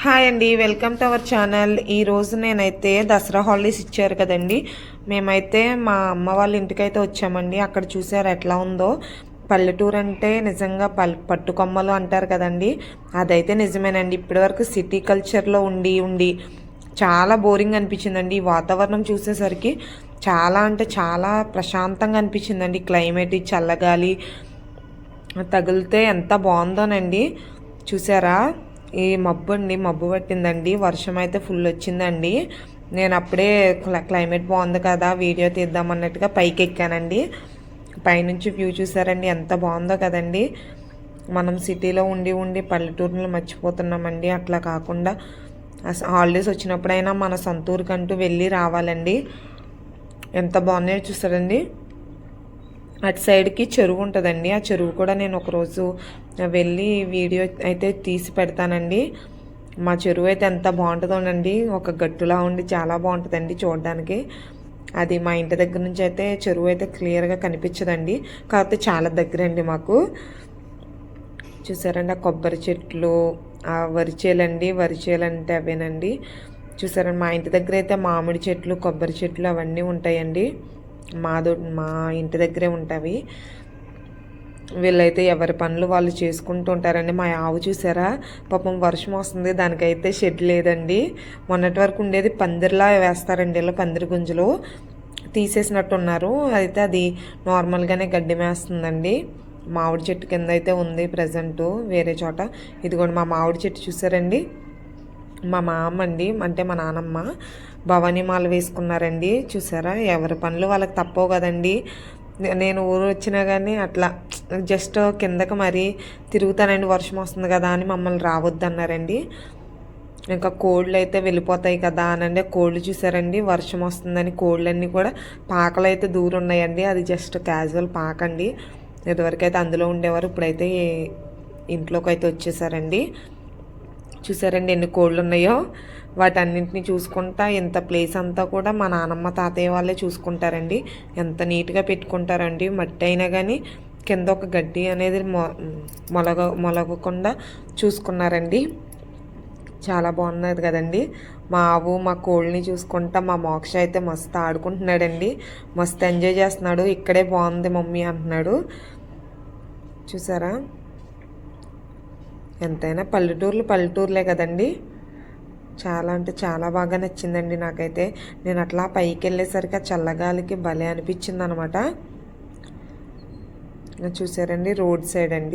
Hi అండి, welcome to our channel. ఈరోజు నేనైతే దసరా హాలిడేస్ ఇచ్చారు కదండి, మేమైతే మా అమ్మ వాళ్ళ ఇంటికైతే వచ్చామండి. అక్కడ చూసారు ఎట్లా ఉందో. పల్లెటూరు అంటే నిజంగా పట్టుకొమ్మలు అంటారు కదండి, అదైతే నిజమేనండి. ఇప్పటివరకు సిటీ కల్చర్లో ఉండి ఉండి చాలా బోరింగ్ అనిపించిందండి. ఈ వాతావరణం చూసేసరికి చాలా అంటే చాలా ప్రశాంతంగా అనిపించిందండి. క్లైమేట్, చల్లగాలి తగిలితే ఎంత బాగుందోనండి. చూసారా, ఈ మబ్బు అండి, మబ్బు పట్టిందండి. వర్షం అయితే ఫుల్ వచ్చిందండి. నేను అప్పుడే క్లైమేట్ బాగుంది కదా వీడియో తీద్దామన్నట్టుగా పైకి ఎక్కానండి. పైనుంచి వ్యూ చూసారండి, ఎంత బాగుందో కదండి. మనం సిటీలో ఉండి ఉండి పల్లెటూరులో మర్చిపోతున్నామండి. అట్లా కాకుండా హాలిడేస్ వచ్చినప్పుడైనా మన సొంత ఊరికంటూ వెళ్ళి రావాలండి. ఎంత బాగున్నాయో చూసారండి. అటు సైడ్కి చెరువు ఉంటుందండి. ఆ చెరువు కూడా నేను ఒకరోజు వెళ్ళి వీడియో అయితే తీసి పెడతానండి. మా చెరువు అయితే ఎంత బాగుంటుందోనండి, ఒక గట్టులా ఉండి చాలా బాగుంటుందండి చూడడానికి. అది మా ఇంటి దగ్గర నుంచి అయితే చెరువు అయితే క్లియర్గా కనిపించదండి, కాకపోతే చాలా దగ్గరండి మాకు. చూసారండి ఆ కొబ్బరి చెట్లు, ఆ వరిచేలండి, వరిచేలు అంటే అవేనండి. చూసారండి మా ఇంటి దగ్గర అయితే మామిడి చెట్లు, కొబ్బరి చెట్లు అవన్నీ ఉంటాయండి. మా ఇంటి దగ్గరే ఉంటాయి. వీళ్ళైతే ఎవరి పనులు వాళ్ళు చేసుకుంటూ ఉంటారండి. మా ఆవు చూసారా, పాపం వర్షం వస్తుంది, దానికైతే షెడ్ లేదండి. మొన్నటి వరకు ఉండేది పందిరిలా వేస్తారండి, ఇలా పందిరి గుంజలు తీసేసినట్టున్నారు. అయితే అది నార్మల్గానే గడ్డి మేస్తుందండి. మామిడి చెట్టు కింద అయితే ఉంది ప్రజెంటు వేరే చోట. ఇదిగోండి మా మామిడి చెట్టు చూసారండి. మా మామ అండి, అంటే మా నానమ్మ భవానీ మాల వేసుకున్నారండి. చూసారా, ఎవరి పనులు వాళ్ళకి తప్పవు కదండి. నేను ఊరు వచ్చినా కానీ అట్లా జస్ట్ కిందకి మరీ తిరుగుతానండి, వర్షం వస్తుంది కదా అని మమ్మల్ని రావద్దన్నారండి. ఇంకా కోళ్ళు అయితే వెళ్ళిపోతాయి కదా అనండి. కోళ్ళు చూసారండి, వర్షం వస్తుందని కోళ్ళన్నీ కూడా పాకలు అయితే దూరం ఉన్నాయండి. అది జస్ట్ క్యాజువల్ పాక అండి. ఇదివరకైతే అందులో ఉండేవారు, ఇప్పుడైతే ఇంట్లోకి అయితే వచ్చేసారండి. చూసారండి ఎన్ని కోళ్ళు ఉన్నాయో. వాటన్నింటినీ చూసుకుంటా ఇంత ప్లేస్ అంతా కూడా మా నానమ్మ తాతయ్య వాళ్ళే చూసుకుంటారండి. ఎంత నీట్గా పెట్టుకుంటారండి. మట్టి అయినా కానీ కింద ఒక గడ్డి అనేది మొలగకుండా చూసుకున్నారండి. చాలా బాగున్నది కదండి. మా ఆవు మా కోళ్ళని చూసుకుంటా మా మోక్ష అయితే మస్తు ఆడుకుంటున్నాడండి, మస్తు ఎంజాయ్ చేస్తున్నాడు. ఇక్కడే బాగుంది మమ్మీ అంటున్నాడు. చూసారా, ఎంతైనా పల్లెటూర్లే కదండి. చాలా అంటే చాలా బాగా నచ్చిందండి నాకైతే. నేను అట్లా పైకి వెళ్ళేసరికి ఆ చల్లగాలికి భలే అనిపించింది అనమాట. చూసారండి, రోడ్ సైడ్ అండి.